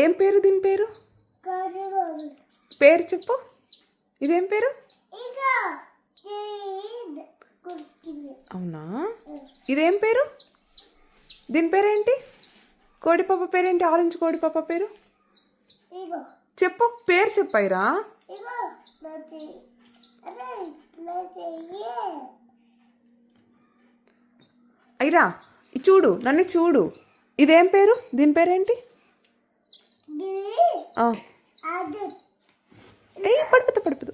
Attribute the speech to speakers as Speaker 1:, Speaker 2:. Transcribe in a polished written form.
Speaker 1: ఏం పేరు దీని పేరు? పేరు చెప్పు. ఇదేం పేరు? అవునా, ఇదేం పేరు? దీని పేరేంటి? కోడి పాప పేరేంటి? ఆరెంజ్ కోడి పాప పేరు చెప్పు. పేరు చెప్పాయిరా. అయిరా చూడు, నన్ను చూడు. ఇదేం పేరు? దీని పేరేంటి? పడిపోతా.